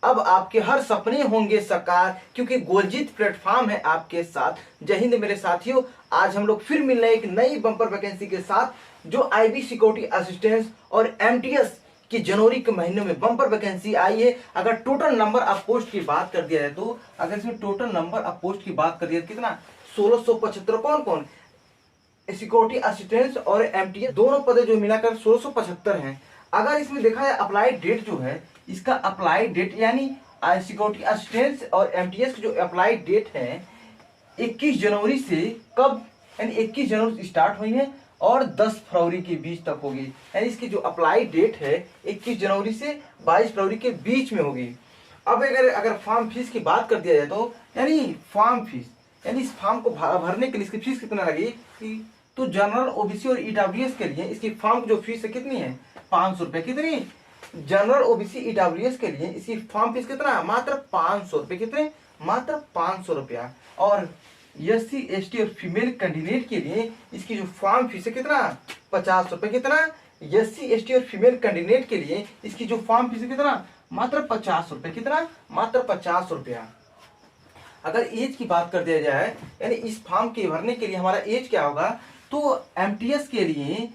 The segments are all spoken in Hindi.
अब आपके हर सपने होंगे साकार, क्योंकि गोलजीत प्लेटफॉर्म है आपके साथ। जय हिंद मेरे साथियों, आज हम लोग फिर मिल रहे हैं एक नई बम्पर वैकेंसी के साथ, जो आईबी सिक्योरिटी असिस्टेंस और एमटीएस की जनवरी के महीने में बम्पर वैकेंसी आई है। अगर टोटल नंबर ऑफ पोस्ट की बात कर दिया जाए तो, अगर इसमें टोटल नंबर ऑफ पोस्ट की बात कर दिया जाए कितना, 1675। कौन कौन, सिक्योरिटी असिस्टेंस और एमटीएस दोनों पदे जो मिलाकर 1675 हैं। अगर इसमें देखा जाए अप्लाई डेट जो है, इसका अप्लाई डेट यानी सिक्योरिटी असिस्टेंस और एमटीएस की जो अप्लाई डेट है 21 जनवरी से कब, यानी 21 जनवरी से स्टार्ट हुई है और 10 फरवरी के बीच तक होगी। यानी इसकी जो अप्लाई डेट है 21 जनवरी से 22 फरवरी के बीच में होगी। अब अगर फॉर्म फीस की बात कर दिया जाए तो, यानी फॉर्म फीस, यानी इस फॉर्म को भरने के लिए इसकी फीस कितना लगेगी, तो जनरल ओबीसी और ईडब्ल्यूएस के लिए इसकी फॉर्म की जो फीस है कितनी है, 500 रुपए। कितनी, जनरल ओबीसी ईडब्ल्यूएस के लिए इसकी फॉर्म फीस कितना, मात्र 500 रुपए। कितने, मात्र 500 रुपया। और एससी एसटी और फीमेल कैंडिडेट के लिए इसकी जो फॉर्म फीस है कितना, 50 रुपए। कितना, एससी एसटी और फीमेल कैंडिडेट के लिए इसकी जो फॉर्म फीस है कितना, मात्र 50 रुपए। कितना, मात्र 50 रुपया। अगर एज की बात कर दिया जाए, यानी इस फॉर्म के भरने के लिए हमारा एज क्या होगा, तो एमटीएस के लिए,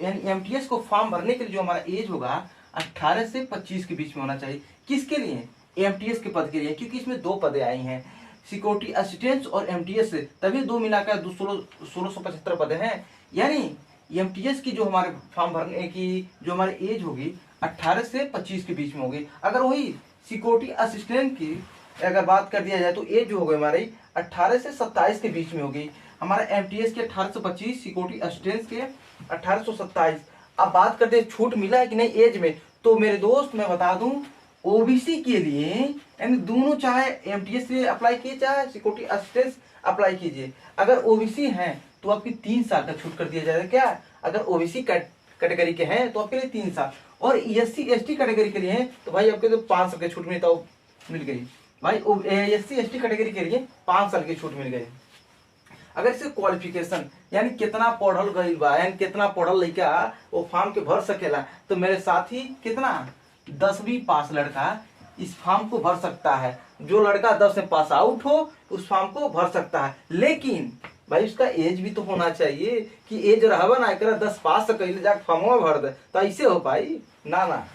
यानी एमटीएस को फॉर्म भरने के लिए जो हमारा एज होगा 18 से 25 के बीच में होना चाहिए। किसके लिए, एमटीएस के पद के लिए, क्योंकि इसमें दो पदे आई हैं, सिक्योरिटी असिस्टेंस और एमटीएस, तभी दो मिलाकर 1675 पदे हैं। यानी एमटीएस की जो हमारे फॉर्म भरने की जो हमारी एज होगी 18 से 25 के बीच में होगी। अगर वही सिक्योरिटी असिस्टेंट की अगर बात कर दिया जाए तो एज जो होगी हमारी 18 से 27 के बीच में होगी। हमारा एमटीएस के 18 से 25, सिक्योरिटी असिस्टेंस के 18 से 27। अब बात करते हैं छूट मिला है कि नहीं एज में, तो मेरे दोस्त मैं बता दूं, ओबीसी के लिए यानी दोनों, चाहे एमटीएस से अप्लाई कीजिए चाहे सिक्योरिटी असिस्टेंस अप्लाई कीजिए, अगर ओबीसी हैं तो आपकी 3 साल का छूट कर दिया जाएगा। क्या, अगर ओबीसी कैटेगरी के हैं तो आपके लिए 3 साल, और एससी एसटी कैटेगरी के लिए हैं तो भाई आपके तो 5 साल की छूट मिल गई भाई। एससी एसटी कैटेगरी के लिए 5 साल की छूट मिल गई। अगर इसके क्वालिफिकेशन यानी कितना पढ़ल गई बा, यानी कितना पढ़ल लड़का वो फॉर्म के भर सकेला, तो मेरे साथी कितना, 10वीं पास लड़का इस फॉर्म को भर सकता है। जो लड़का 10 में पास आउट हो उस फॉर्म को भर सकता है, लेकिन भाई उसका एज भी तो होना चाहिए कि एज रहबा ना कर 10 पास से कैले जाके फॉर्म भर दे, तो ऐसे हो पाई ना।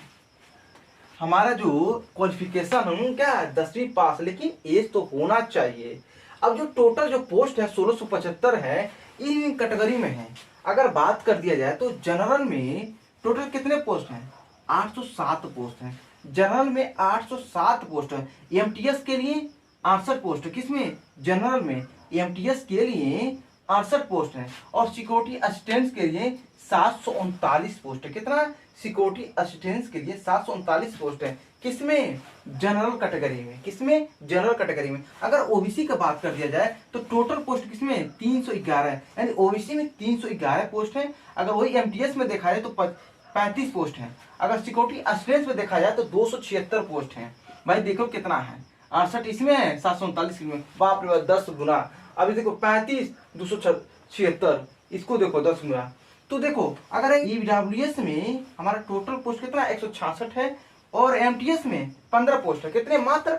हमारा जो क्वालिफिकेशन क्या है, 10वीं पास, लेकिन एज तो होना चाहिए। अब जो टोटल जो पोस्ट है 1675 है, इन कैटेगरी में है। अगर बात कर दिया जाए तो जनरल में टोटल कितने पोस्ट हैं, 807 पोस्ट हैं। जनरल में 807 पोस्ट है। एमटीएस के लिए 68 पोस्ट है। किसमें, जनरल में। एमटीएस के लिए 68 पोस्ट है, और सिक्योरिटी असिस्टेंस के लिए 739 पोस्ट है। कितना, सिक्योरिटी असिस्टेंस के लिए 739 पोस्ट है। किसमें, जनरल कैटेगरी में। किसमें, जनरल कैटेगरी में। अगर ओबीसी का बात कर दिया जाए तो टोटल पोस्ट किसमें, 311 है, यानी ओबीसी में 311 पोस्ट है। अगर वही एमटीएस में देखा जाए तो 35 पोस्ट है। अगर सिक्योरिटी असिस्टेंस में देखा जाए तो 276 पोस्ट है। भाई देखो कितना है, 68 इसमें है, 739 में, बाप रे बाप 10 गुना। अभी देखो 35 276, इसको देखो 10 गुना। तो देखो अगर ईडब्ल्यूएस में हमारा टोटल पोस्ट कितना, 166 है, और एमटीएस में 15 पोस्ट है। कितने, मात्र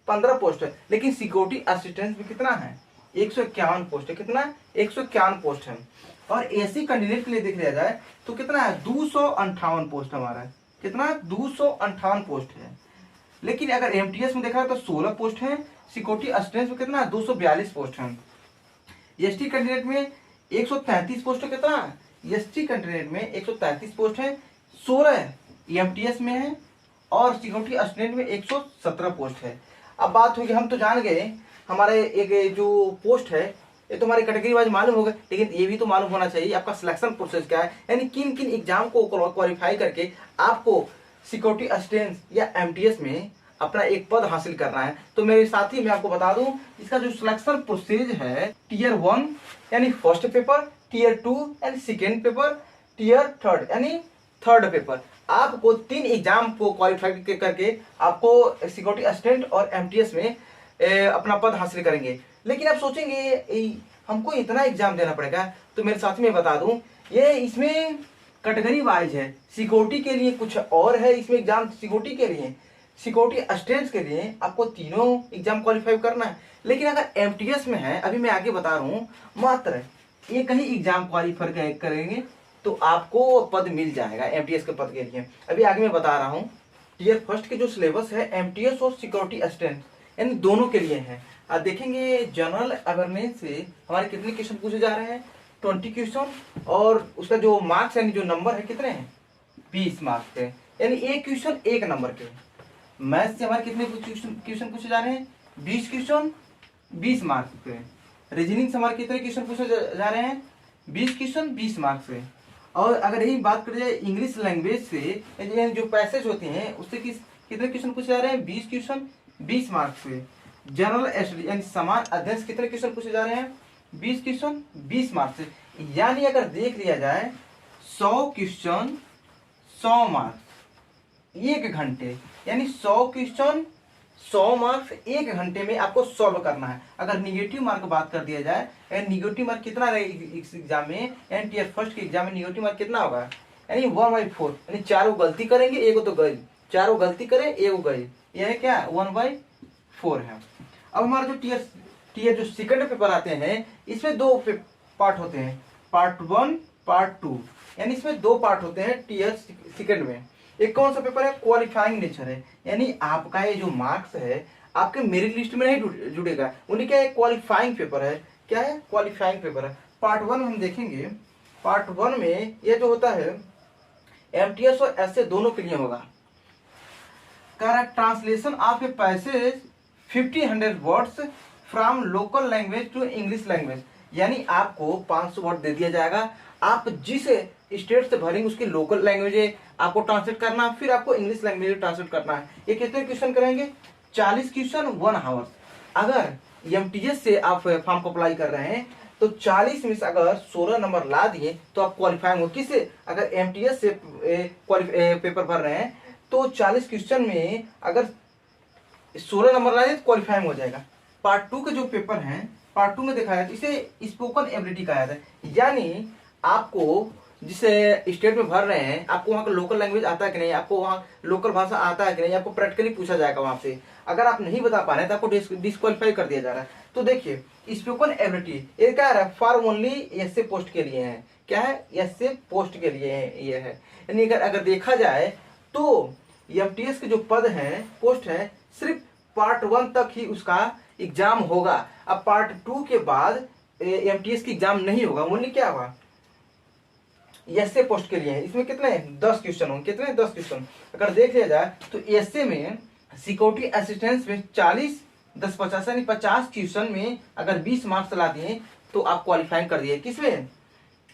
15 पोस्ट है। लेकिन सिक्योरिटी असिस्टेंस में कितना है, 151 पोस्ट है। कितना, 151 पोस्ट है। और एसी कैंडिडेट के लिए देख लिया जाए तो कितना है, 258 पोस्ट हमारा। कितना, 258 पोस्ट है। लेकिन अगर एमटीएस में देखा जाए तो 16 पोस्ट है। सिक्योरिटी असिस्टेंस में कितना, 242 पोस्ट है। एसटी कैंडिडेट में 133 पोस्ट है। कितना, एसटी कैंडिडेट में 133 पोस्ट है, 16 एमटीएस में है, और सिक्योरिटी असिस्टेंट में 117 पोस्ट है। अब बात होगी, हम तो जान गए हमारे एक जो पोस्ट है ये तो हमारी कैटेगरी वाइज मालूम होगा, लेकिन ये भी तो मालूम होना चाहिए आपका सिलेक्शन प्रोसेस क्या है, यानी किन किन एग्जाम को क्वालिफाई करके आपको सिक्योरिटी असिस्टेंस या एमटीएस में अपना एक पद हासिल करना है। तो मेरे साथी मैं आपको बता दूं, इसका जो सिलेक्शन प्रोसेस है, टियर 1 यानी फर्स्ट पेपर, टियर 2 यानी सेकेंड पेपर, टियर 3 यानी थर्ड पेपर। आपको 3 एग्जाम को क्वालिफाई करके आपको सिक्योरिटी असिस्टेंट और एमटीएस में अपना पद हासिल करेंगे। लेकिन आप सोचेंगे हमको इतना एग्जाम देना पड़ेगा, तो मेरे साथी में बता दूं, ये इसमें कैटेगरी वाइज है। सिक्योरिटी के लिए कुछ और है इसमें एग्जाम, सिक्योरिटी के लिए सिक्योरिटी असिस्टेंस के लिए आपको तीनों एग्जाम क्वालिफाई करना है। लेकिन अगर एमटीएस में है, अभी मैं आगे बता रहा हूँ, मात्र एक ही एग्जाम क्वालिफाई करेंगे तो आपको पद मिल जाएगा एमटीएस के पद के लिए। अभी आगे मैं बता रहा हूँ, टीयर फर्स्ट के जो सिलेबस है एमटीएस और सिक्योरिटी असिस्टेंस यानी दोनों के लिए है। आप देखेंगे जनरल अवेयरनेस से हमारे कितने क्वेश्चन पूछे जा रहे हैं, 20 क्वेश्चन, और उसका जो मार्क्स यानी जो नंबर है कितने हैं, 20 मार्क्स के, यानी एक क्वेश्चन एक नंबर के। मैथ से हमारे कितने क्वेश्चन पूछे जा रहे हैं, 20 क्वेश्चन 20 मार्क्स के। रीजनिंग से हमारे कितने क्वेश्चन पूछे जा रहे हैं, 20 क्वेश्चन 20 मार्क्स के। और अगर यही बात करें जाए इंग्लिश लैंग्वेज से, जो पैसेज होते हैं उससे कितने क्वेश्चन पूछे जा रहे हैं, 20 क्वेश्चन 20 मार्क्स से। जनरल स्टडी यानी समान अध्ययन कितने क्वेश्चन पूछे जा रहे हैं, 20 क्वेश्चन 20 मार्क्स से। यानी अगर देख लिया जाए 100 क्वेश्चन 100 मार्क्स 1 घंटे, यानी 100 क्वेश्चन 100 मार्क्स 1 घंटे में आपको सॉल्व करना है। अगर निगेटिव मार्क बात कर दिया जाए, निगेटिव मार्क कितना रहेगा इस एग्जाम में, टीयर फर्स्ट के एग्जाम में निगेटिव मार्क कितना होगा, यानी 1/4, यानी 4 गलती करेंगे एगो तो गई, 4 गलती करें एगो गई, यह क्या 1/4 है। अब हमारा जो टीयर जो सेकंड पेपर आते हैं इसमें 2 पार्ट होते हैं, पार्ट 1 पार्ट 2, यानी इसमें 2 पार्ट होते हैं टीयर सेकंड में। एक कौन सा पेपर है, क्वालिफाइंग नेचर है, यानी आपका ये जो मार्क्स है आपके मेरिट लिस्ट में नहीं जुड़ेगा, उन्हें क्या है क्वालिफाइंग पेपर है। क्या है, क्वालिफाइंग पेपर है। पार्ट 1 हम देखेंगे, पार्ट 1 में ये जो होता है एमटीएस और एसए दोनों के लिए होगा। Translation of a passage 50-100 words from local language to English language, यानी आपको 500 वर्ड दे दिया जाएगा, आप जिस स्टेट से भरेंगे उसकी लोकल लैंग्वेज आपको ट्रांसलेट करना, फिर आपको इंग्लिश लैंग्वेज ट्रांसलेट करना है। ये कितने क्वेश्चन करेंगे, 40 क्वेश्चन 1 आवर। अगर एमटीएस से आप फॉर्म को अप्लाई कर रहे हैं तो 40 में से अगर 16 नंबर ला दिए तो आप क्वालिफाइंग हो। किससे, अगर एमटीएस से पेपर भर रहे हैं तो 40 क्वेश्चन में अगर 16 नंबर ला दिए तो क्वालिफाइंग हो जाएगा। पार्ट 2 के जो पेपर हैं, पार्ट 2 में देखा जाए इसे स्पोकन एबिलिटी कहा जाता है, यानी आपको जिस स्टेट में भर रहे हैं आपको वहाँ का लोकल लैंग्वेज आता है कि नहीं, आपको वहाँ लोकल भाषा आता है कि नहीं, आपको प्रैक्टिकली पूछा जाएगा वहाँ से। अगर आप नहीं बता पा रहे हैं तो आपको डिस्क्वालीफाई कर दिया जा रहा है। तो देखिए स्पोकन एबिलिटी ये क्या है, फॉर ओनली एसए पोस्ट के लिए है। क्या है, एसए पोस्ट के लिए ये है। यानी अगर देखा जाए तो एमटीएस के जो पद हैं, पोस्ट है, सिर्फ पार्ट 1 तक ही उसका एग्जाम होगा। अब पार्ट 2 के बाद एमटीएस की एग्जाम नहीं होगा। ओनली क्या होगा, एसए पोस्ट के लिए है। इसमें कितने 10 क्वेश्चन होंगे, कितने 10 क्वेश्चन। अगर देख लिया जाए तो एसए में सिक्योरिटी असिस्टेंस में 40 10 50 यानी 50 क्वेश्चन में अगर 20 मार्क्स ला दिए तो आप क्वालिफाइंग कर दिए। किसमें,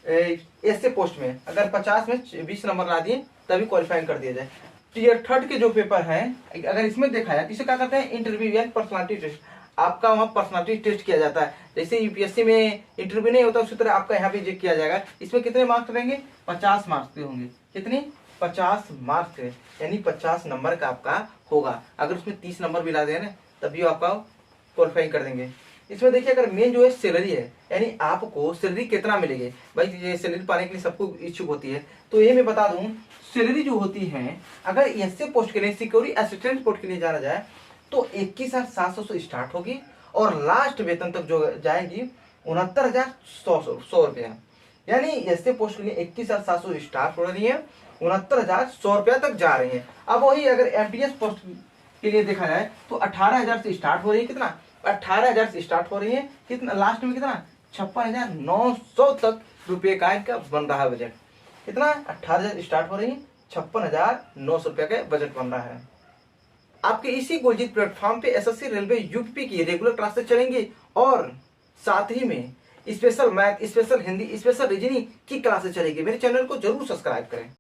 एसए पोस्ट में अगर 50 में 20 नंबर ला दिए तभी क्वालिफाइंग कर दिया जाए। टीयर थर्ड के जो पेपर हैं अगर इसमें देखा है, इसे क्या कहते हैं, इंटरव्यू या पर्सनालिटी टेस्ट। आपका वहाँ पर्सनालिटी टेस्ट किया जाता है, जैसे यूपीएससी में इंटरव्यू नहीं होता उसी तरह आपका यहाँ भी चेक किया जाएगा। इसमें कितने मार्क्स रहेंगे, 50 मार्क्स के होंगे। कितने, 50 मार्क्स के, यानी 50 नंबर का आपका होगा। अगर उसमें 30 नंबर भी ला दें ना तभी आपका क्वालिफाइंग कर देंगे। इसमें देखिए अगर मेन जो है सैलरी है, यानी आपको सैलरी कितना मिलेगी, भाई ये सैलरी पाने के लिए सबको इच्छुक होती है। तो ये मैं बता दूं, सैलरी जो होती है अगर एसए पोस्ट के लिए सिक्योरिटी असिस्टेंट पोस्ट के लिए जाना जाए तो 21,700 से स्टार्ट होगी और लास्ट वेतन तक जो जाएगी 69,100 रुपया। यानी एसए पोस्ट के लिए 21,700 स्टार्ट हो रही है, 69,100 रुपया तक जा रही है। अब वही अगर एमटीएस पोस्ट के लिए देखा जाए तो 18,000 से स्टार्ट हो रही है। कितना, 18,000 से स्टार्ट हो रही है, कितना लास्ट में कितना 56,900 तक रुपये का इनका बन रहा है बजट। कितना, 18,000 स्टार्ट हो रही है, 56,900 रुपये का बजट बन रहा है। आपके इसी गोलजीत प्लेटफॉर्म पे एसएससी रेलवे यूपी की रेगुलर क्लासेस चलेंगी और साथ ही में special math, special Hindi, special reasoning की क्लासेस चलेगी। मेरे चैनल को जरूर सब्सक्राइब करें।